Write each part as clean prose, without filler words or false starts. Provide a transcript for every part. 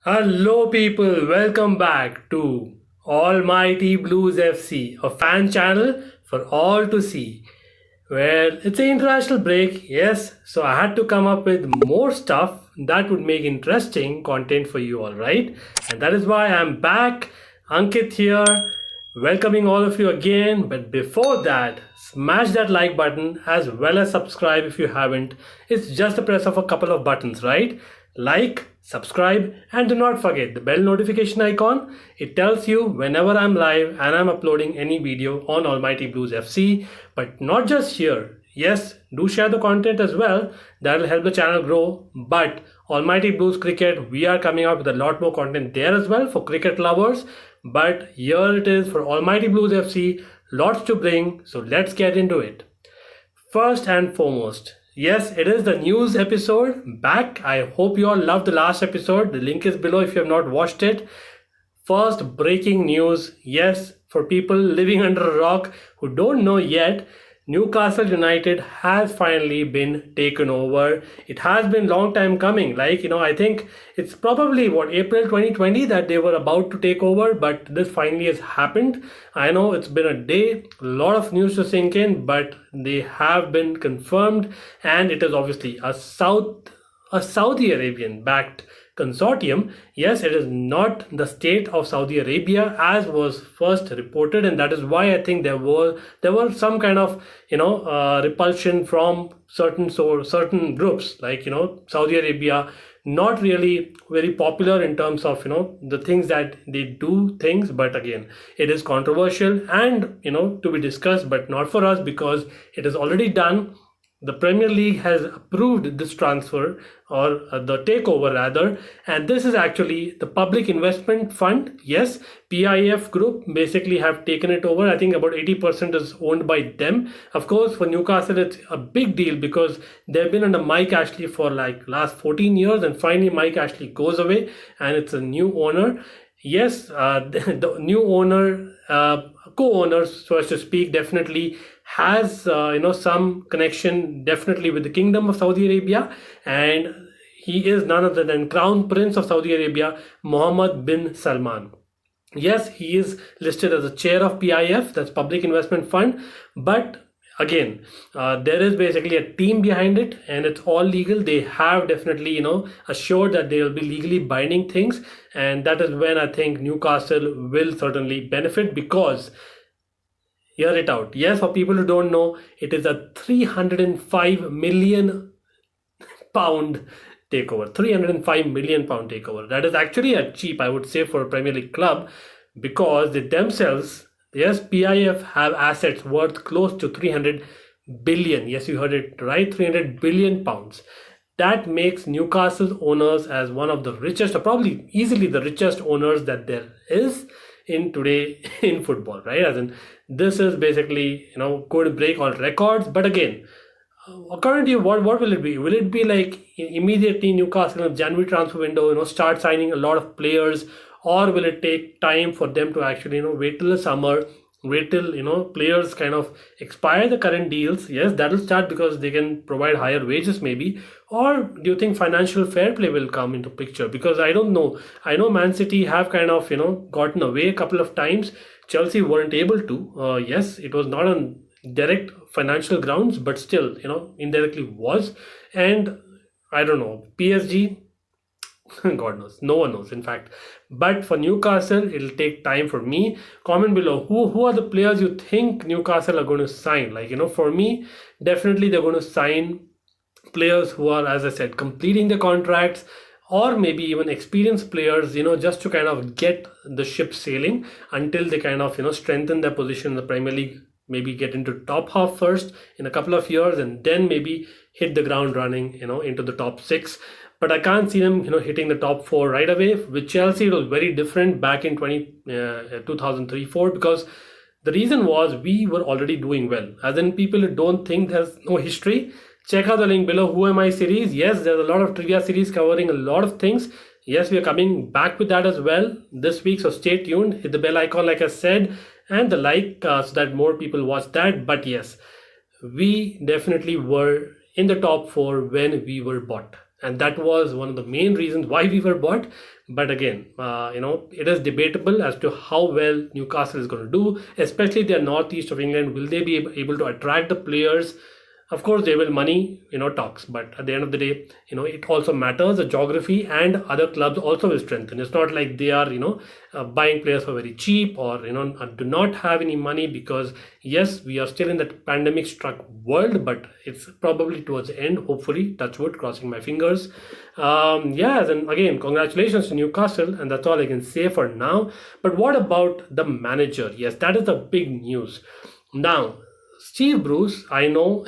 Hello, people. Welcome back to Almighty Blues FC, a fan channel for all to see. Well, it's an international break, yes, so I had to come up with more stuff that would make interesting content for you all, right? And that is why I'm back, Ankit here, welcoming all of you again. But before that, smash that like button as well as subscribe if you haven't. It's just a press of a couple of buttons, right? Like, subscribe, and do not forget the bell notification icon. It tells you whenever I'm live and I'm uploading any video on Almighty Blues FC. But not just here. Yes, do share the content as well. That will help the channel grow. But Almighty Blues Cricket, we are coming up with a lot more content there as well for cricket lovers. But here it is for Almighty Blues FC. Lots to bring. So let's get into it. First and foremost, yes, it is the news episode back. I hope you all loved the last episode. The link is below if you have not watched it. First breaking news, yes, for people living under a rock who don't know yet, Newcastle United has finally been taken over. It has been long time coming. I think it's probably April 2020 that they were about to take over, but this finally has happened. I know it's been a day, a lot of news to sink in, but they have been confirmed, and it is obviously a Saudi Arabian backed consortium. Yes, it is not the state of Saudi Arabia as was first reported, and that is why I think there were some kind of repulsion from certain groups, Saudi Arabia not really very popular in terms of the things that they do things, but again it is controversial and to be discussed, but not for us because it is already done. The Premier League has approved this transfer, or the takeover rather, and this is actually the Public Investment Fund. Yes, PIF Group basically have taken it over. I think about 80% is owned by them. Of course, for Newcastle, it's a big deal because they've been under Mike Ashley for last 14 years, and finally Mike Ashley goes away, and it's a new owner. Yes, the new owner, co-owner, so as to speak, definitely has some connection definitely with the Kingdom of Saudi Arabia, and he is none other than Crown Prince of Saudi Arabia, Mohammed bin Salman. Yes, he is listed as the chair of PIF, that's Public Investment Fund, but again, there is basically a team behind it, and it's all legal. They have definitely assured that they will be legally binding things, and that is when I think Newcastle will certainly benefit, because hear it out. Yes, for people who don't know, it is a 305 million pound takeover. 305 million pound takeover. That is actually a cheap, I would say, for a Premier League club, because they themselves, yes, PIF have assets worth close to 300 billion. Yes, you heard it right, 300 billion pounds. That makes Newcastle's owners as one of the richest, or probably easily the richest owners that there is in today in football, right? As in, this is basically could break all records. But again, according to you, what will it be? Will it be like immediately Newcastle in January transfer window start signing a lot of players, or will it take time for them to actually wait till the summer, wait till players kind of expire the current deals? Yes, that will start because they can provide higher wages maybe. Or do you think financial fair play will come into picture? Because I don't know. I know ManCity have kind of gotten away a couple of times. Chelsea weren't able to. Yes, it was not on direct financial grounds, but still indirectly was. And I don't know, PSG, God knows, no one knows in fact. But for Newcastle, it'll take time. For me, comment below who are the players you think Newcastle are going to sign. For me, definitely they're going to sign players who are, as I said, completing the contracts, or maybe even experienced players, just to kind of get the ship sailing until they kind of strengthen their position in the Premier League, maybe get into top half first in a couple of years, and then maybe hit the ground running into the top six. But I can't see them hitting the top four right away. With Chelsea, it was very different back in 2003-04, because the reason was we were already doing well. As in, people who don't think there's no history, check out the link below, Who Am I series. Yes, there's a lot of trivia series covering a lot of things. Yes, we are coming back with that as well this week, so stay tuned. Hit the bell icon like I said, and the like, so that more people watch that. But yes, we definitely were in the top four when we were bought. And that was one of the main reasons why we were bought. But again, it is debatable as to how well Newcastle is going to do, especially their northeast of England. Will they be able to attract the players? Of course, they will. Money, talks. But at the end of the day, it also matters. The geography and other clubs also will strengthen. It's not like they are, buying players for very cheap or, do not have any money, because yes, we are still in that pandemic struck world, but it's probably towards the end, hopefully, touch wood, crossing my fingers. Yes, and again, congratulations to Newcastle, and that's all I can say for now. But what about the manager? Yes, that is the big news. Now, Steve Bruce, I know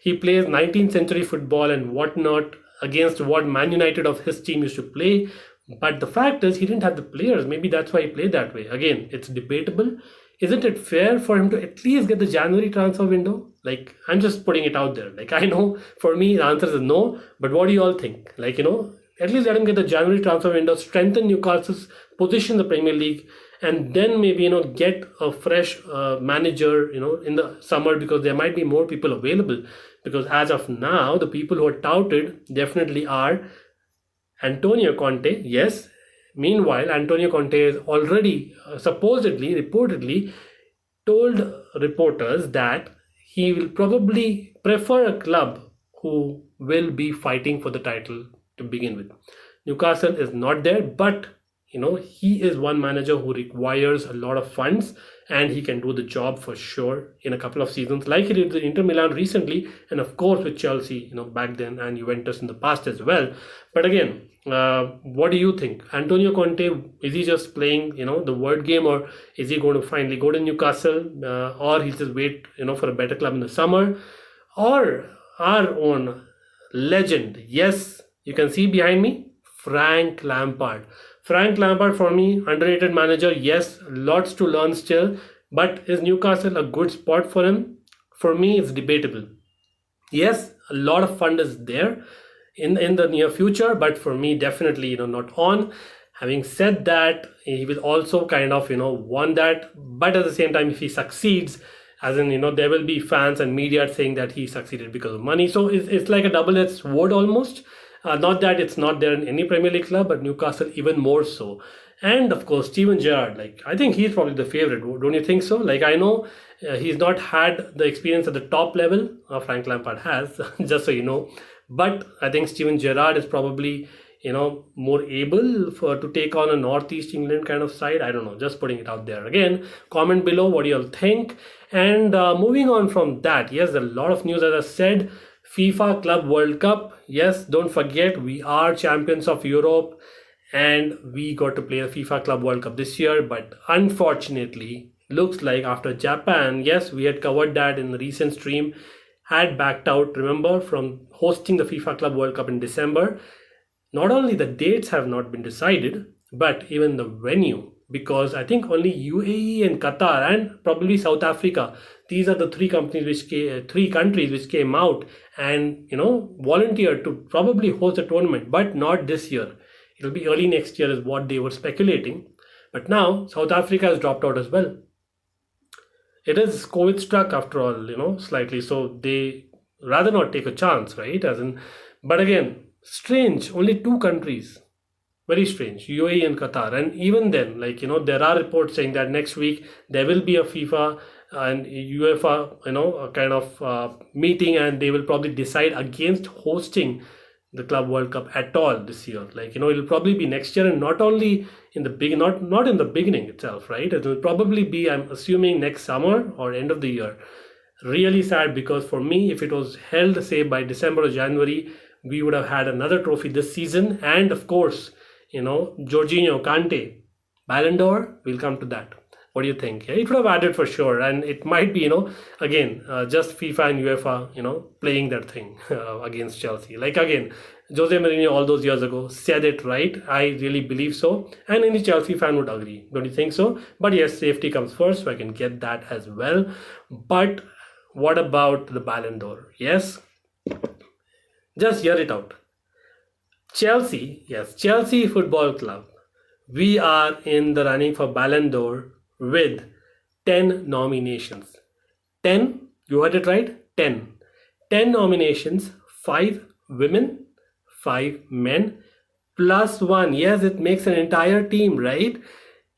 he plays 19th century football and whatnot against what Man United of his team used to play. But the fact is, he didn't have the players. Maybe that's why he played that way. Again, it's debatable. Isn't it fair for him to at least get the January transfer window? Like, I'm just putting it out there. Like, I know for me, the answer is no. But what do you all think? Like, at least let him get the January transfer window, strengthen Newcastle's position in the Premier League, and then maybe get a fresh manager in the summer, because there might be more people available. Because as of now, the people who are touted definitely are Antonio Conte. Yes, meanwhile, Antonio Conte is already reportedly told reporters that he will probably prefer a club who will be fighting for the title to begin with. Newcastle is not there, but he is one manager who requires a lot of funds, and he can do the job for sure in a couple of seasons, like he did with Inter Milan recently, and of course with Chelsea, back then, and Juventus in the past as well. But again, what do you think? Antonio Conte, is he just playing, the word game, or is he going to finally go to Newcastle, or he'll just wait, for a better club in the summer? Or our own legend, yes, you can see behind me, Frank Lampard. Frank Lampard, for me, underrated manager. Yes, lots to learn still. But is Newcastle a good spot for him? For me, it's debatable. Yes, a lot of fund is there in the near future, but for me, definitely, not on. Having said that, he will also kind of, want that. But at the same time, if he succeeds, as in, there will be fans and media saying that he succeeded because of money. So it's like a double-edged sword almost. Not that it's not there in any Premier League club, but Newcastle even more so. And of course, Steven Gerrard, I think he's probably the favorite. Don't you think so? I know he's not had the experience at the top level Frank Lampard has, just so you know. But I think Steven Gerrard is probably, more able to take on a Northeast England kind of side. I don't know, just putting it out there. Again, comment below what you all think. And moving on from that, yes, a lot of news, as I said. FIFA Club World Cup. Yes, don't forget, we are champions of Europe and we got to play the FIFA Club World Cup this year. But unfortunately, looks like after Japan, yes, we had covered that in the recent stream, had backed out, remember, from hosting the FIFA Club World Cup in December. Not only the dates have not been decided, but even the venue. Because I think only UAE and Qatar and probably South Africa, these are the three countries which came out and volunteered to probably host a tournament, but not this year. It'll be early next year is what they were speculating. But now South Africa has dropped out as well. It is COVID struck after all, slightly. So they rather not take a chance, right? But again, strange. Only two countries. Very strange, UAE and Qatar. And even then, there are reports saying that next week there will be a FIFA and UEFA, a kind of meeting, and they will probably decide against hosting the Club World Cup at all this year. It'll probably be next year, and not only in the not in the beginning itself, right? It will probably be, I'm assuming, next summer or end of the year. Really sad, because for me, if it was held, say, by December or January, we would have had another trophy this season, and of course, Jorginho, Conte, Ballon d'Or, we'll come to that. What do you think? Yeah, it would have added for sure. And it might be, again, just FIFA and UEFA, playing that thing against Chelsea. Again, Jose Mourinho all those years ago said it right. I really believe so. And any Chelsea fan would agree. Don't you think so? But yes, safety comes first, so I can get that as well. But what about the Ballon d'Or? Yes? Just hear it out. Chelsea Football Club, we are in the running for Ballon d'Or with 10 nominations. 10, you heard it right? 10. 10 nominations, 5 women, 5 men. +1. Yes, it makes an entire team, right?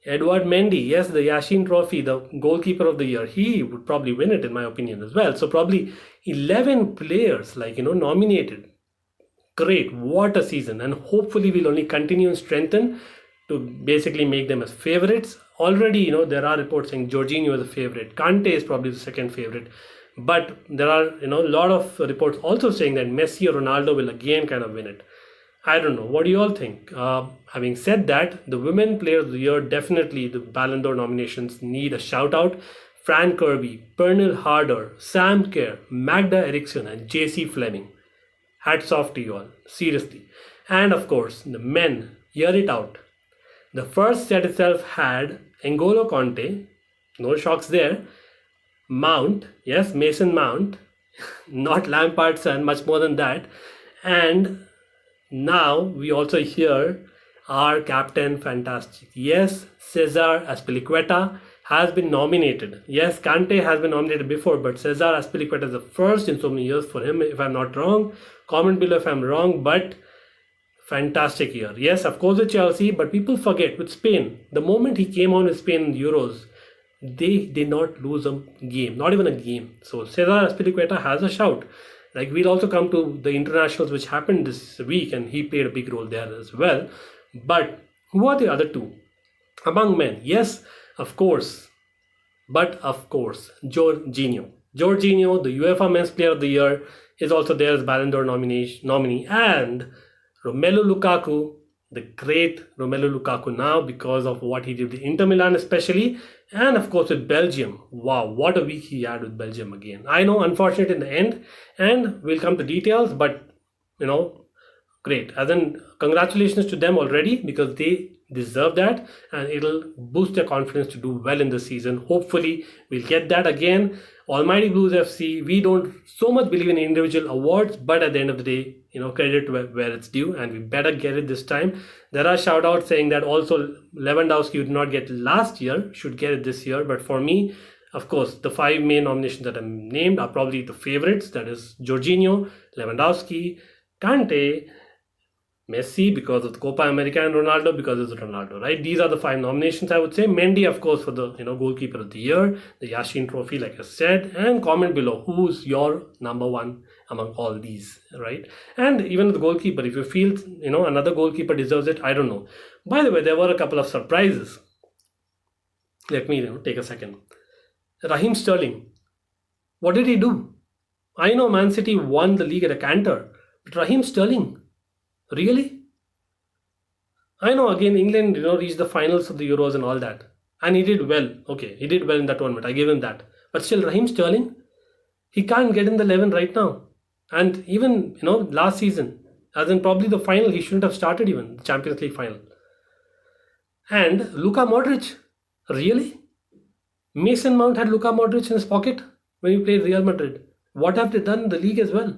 Edward Mendy, yes, the Yashin Trophy, the goalkeeper of the year, he would probably win it in my opinion as well. So probably 11 players nominated. Great, what a season, and hopefully we'll only continue and strengthen to basically make them as favorites. Already, there are reports saying Jorginho is a favorite. Conte is probably the second favorite. But there are, a lot of reports also saying that Messi or Ronaldo will again kind of win it. I don't know. What do you all think? Having said that, the Women Player of the Year, definitely the Ballon d'Or nominations need a shout out. Fran Kirby, Pernille Harder, Sam Kerr, Magda Eriksson and JC Fleming. Hats off to you all. Seriously. And of course, the men, hear it out. The first set itself had N'Golo Conte, no shocks there. Mount, yes, Mason Mount, not Lampard's son, much more than that. And now we also hear our captain, fantastic. Yes, Cesar Azpilicueta has been nominated. Yes, Kante has been nominated before, but Cesar Azpilicueta is the first in so many years for him, if I'm not wrong. Comment below if I'm wrong, but fantastic year. Yes, of course with Chelsea, but people forget with Spain, the moment he came on with Spain in the Euros, they did not lose a game, not even a game. So Cesar Azpilicueta has a shout. Like, we'll also come to the internationals which happened this week, and he played a big role there as well. But who are the other two? Among men, yes, of course. But of course, Jorginho. Jorginho, the UEFA Men's Player of the Year, is also there as Ballon d'Or nominee. And Romelu Lukaku, the great Romelu Lukaku now, because of what he did with Inter Milan especially, and of course with Belgium. Wow, what a week he had with Belgium again. I know, unfortunate in the end, and we'll come to details, but great. As in, congratulations to them already, because they deserve that, and it'll boost their confidence to do well in the season. Hopefully we'll get that again. Almighty Blues FC, we don't so much believe in individual awards, but at the end of the day, credit where it's due, and we better get it this time. There are shout outs saying that also Lewandowski did not get last year, should get it this year. But for me, of course, the 5 main nominations that I named are probably the favorites. That is Jorginho, Lewandowski, Kante, Messi because of the Copa America, and Ronaldo because it's Ronaldo, right? These are the 5 nominations, I would say. Mendy, of course, for the goalkeeper of the year, the Yashin Trophy, like I said. And comment below who's your number one among all these, right? And even the goalkeeper, if you feel another goalkeeper deserves it, I don't know. By the way, there were a couple of surprises. Let me take a second. Raheem Sterling, what did he do? I know ManCity won the league at a canter, but Raheem Sterling, really? I know, again, England reached the finals of the Euros and all that, and he did well. Okay, he did well in that tournament, I gave him that. But still, Raheem Sterling, he can't get in the 11 right now. And even last season, as in probably the final, he shouldn't have started, even the Champions League final. And Luka Modric, really? Mason Mount had Luka Modric in his pocket when he played Real Madrid. What have they done in the league as well?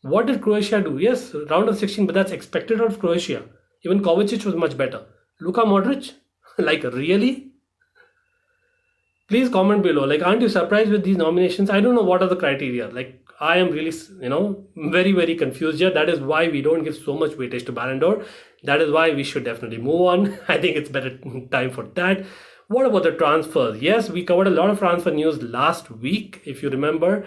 What did Croatia do? Yes, round of 16, but that's expected of Croatia. Even Kovacic was much better. Luka Modric? Like, really? Please comment below. Like, aren't you surprised with these nominations? I don't know what are the criteria. Like, I am really, very, very confused here. That is why we don't give so much weightage to Ballon d'Or. That is why we should definitely move on. I think it's better time for that. What about the transfers? Yes, we covered a lot of transfer news last week, if you remember.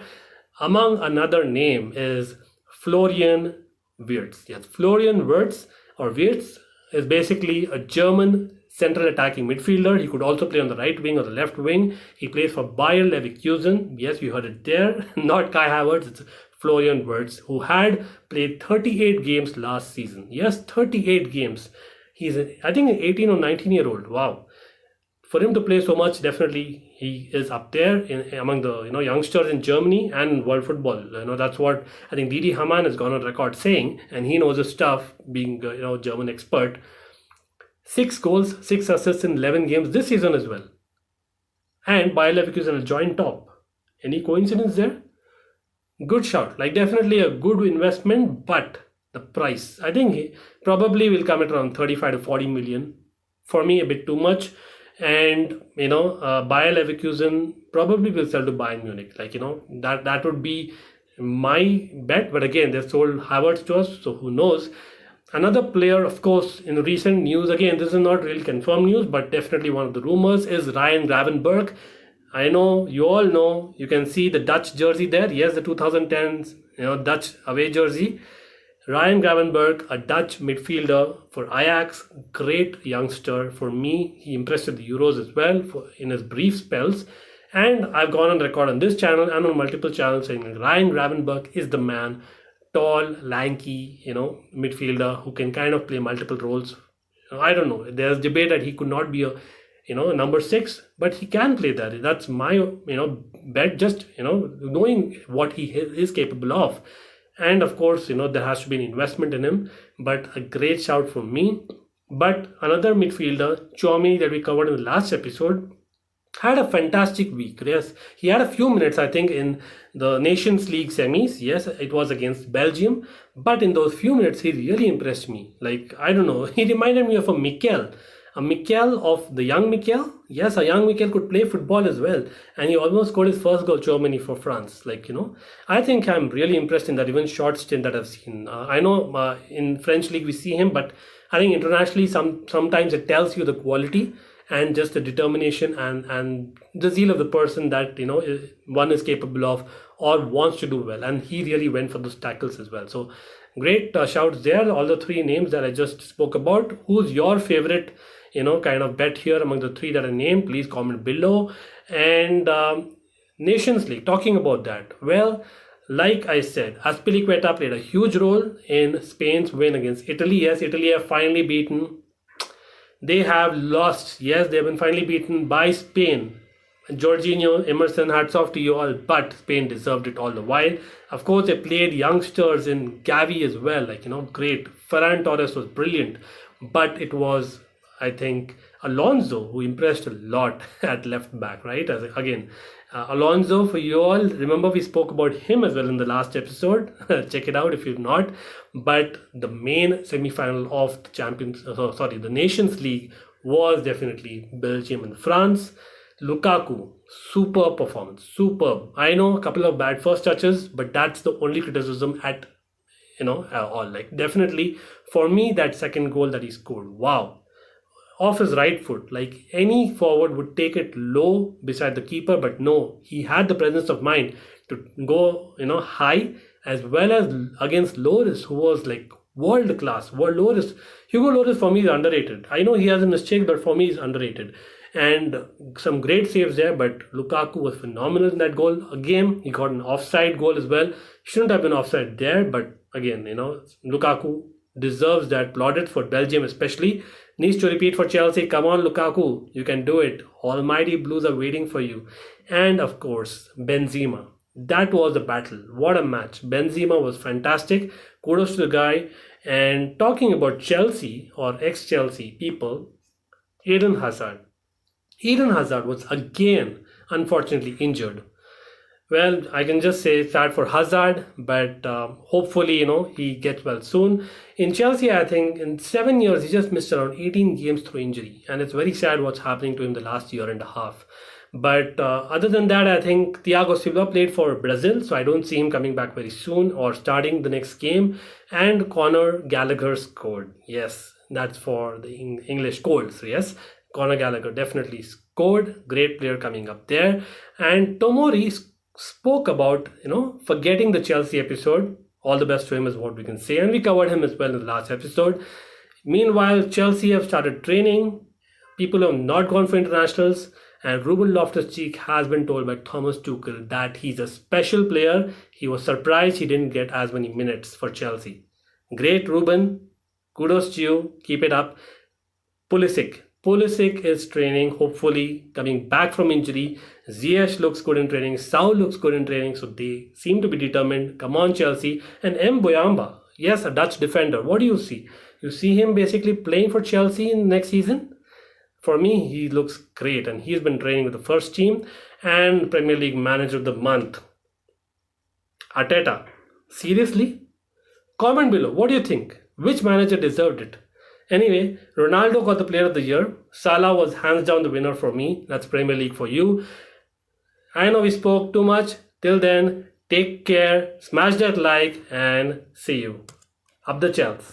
Among another name is Florian Wirtz. Yes, Florian Wirtz, or Wirtz, is basically a German central attacking midfielder. He could also play on the right wing or the left wing. He plays for Bayer Leverkusen. Yes, you heard it there. Not Kai Havertz, it's Florian Wirtz, who had played 38 games last season. Yes, 38 games. He's, I think, an 18 or 19-year-old. Wow. For him to play so much, definitely he is up there among the youngsters in Germany and world football. That's what I think Didi Hamann has gone on record saying, and he knows his stuff, being German expert. 6 goals, 6 assists in 11 games this season as well. And Bayer Leverkusen will join top. Any coincidence there? Good shout. Like, definitely a good investment, but the price, I think he probably will come at around 35 to 40 million. For me, a bit too much. And Bayer Leverkusen probably will sell to Bayern Munich. Like, that would be my bet. But again, they sold Havertz to us, so who knows. Another player, of course, in recent news, again, this is not really confirmed news, but definitely one of the rumors, is Ryan Gravenberch. I know, you all know, you can see the Dutch jersey there. Yes, the 2010s, Dutch away jersey. Ryan Gravenberch, a Dutch midfielder for Ajax, great youngster. For me, he impressed at the Euros as well in his brief spells. And I've gone on record on this channel and on multiple channels saying Ryan Gravenberch is the man. Tall, lanky, midfielder who can kind of play multiple roles. I don't know. There's debate that he could not be a number 6, but he can play that. That's my bet. Just knowing what he is capable of, and of course there has to be an investment in him. But a great shout from me. But another midfielder, Tchouameni, that we covered in the last episode, had a fantastic week. Yes, he had a few minutes, I think, in the Nations League semis. Yes, it was against Belgium, but in those few minutes, he really impressed me. Like, I don't know, he reminded me of a Mikel of the young Mikel. Yes, a young Mikel could play football as well, and he almost scored his first goal, Tchouameni, for France. I think I'm really impressed in that even short stint that I've seen. I know in French league we see him, but I think internationally sometimes it tells you the quality and just the determination and the zeal of the person that one is capable of or wants to do well, and he really went for those tackles as well. So great shouts there, all the 3 names that I just spoke about. Who's your favorite kind of bet here among the 3 that I named? Please comment below. And Nations League, talking about that, well, like I said, Azpilicueta played a huge role in Spain's win against Italy. Yes, Italy have finally beaten. They have lost. Yes, they have been finally beaten by Spain. Jorginho, Emerson, hats off to you all, but Spain deserved it all the while. Of course, they played youngsters in Gavi as well, great. Ferran Torres was brilliant, but it was, I think, Alonso who impressed a lot at left back, right? Alonso, for you all, remember we spoke about him as well in the last episode. Check it out if you've not. But the main semi-final of the Nations League was definitely Belgium and France. Lukaku, superb performance, superb. I know a couple of bad first touches, but that's the only criticism at all. Definitely for me, that second goal that he scored, wow. Off his right foot, any forward would take it low beside the keeper, but no, he had the presence of mind to go high, as well as against Lloris, who was world class. Lloris, Hugo Lloris for me is underrated. I know he has a mistake, but for me he's underrated, and some great saves there. But Lukaku was phenomenal in that goal. Again, he got an offside goal as well. Shouldn't have been offside there, but again, Lukaku deserves that plaudits for Belgium especially. Needs to repeat for Chelsea. Come on, Lukaku, you can do it. Almighty Blues are waiting for you. And of course, Benzema. That was a battle. What a match. Benzema was fantastic. Kudos to the guy. And talking about Chelsea or ex-Chelsea people, Eden Hazard. Eden Hazard was again, unfortunately, injured. Well, I can just say sad for Hazard, but hopefully, he gets well soon. In Chelsea, I think in 7 years, he just missed around 18 games through injury. And it's very sad what's happening to him the last year and a half. But other than that, I think Thiago Silva played for Brazil, so I don't see him coming back very soon or starting the next game. And Conor Gallagher scored. Yes, that's for the English Colts, yes. Conor Gallagher definitely scored. Great player coming up there. And Tomori spoke about, forgetting the Chelsea episode. All the best to him is what we can say. And we covered him as well in the last episode. Meanwhile, Chelsea have started training. People have not gone for internationals. And Ruben Loftus-Cheek has been told by Thomas Tuchel that he's a special player. He was surprised he didn't get as many minutes for Chelsea. Great, Ruben. Kudos to you. Keep it up. Pulisic is training, hopefully coming back from injury. Ziyech looks good in training. Saul looks good in training. So they seem to be determined. Come on, Chelsea. And Mbuyamba, yes, a Dutch defender. What do you see? You see him basically playing for Chelsea in next season? For me, he looks great. And he's been training with the first team. And Premier League Manager of the Month, Arteta. Seriously? Comment below. What do you think? Which manager deserved it? Anyway, Ronaldo got the player of the year. Salah was hands down the winner for me. That's Premier League for you. I know we spoke too much. Till then, take care, smash that like, and see you. Up the Chelsea.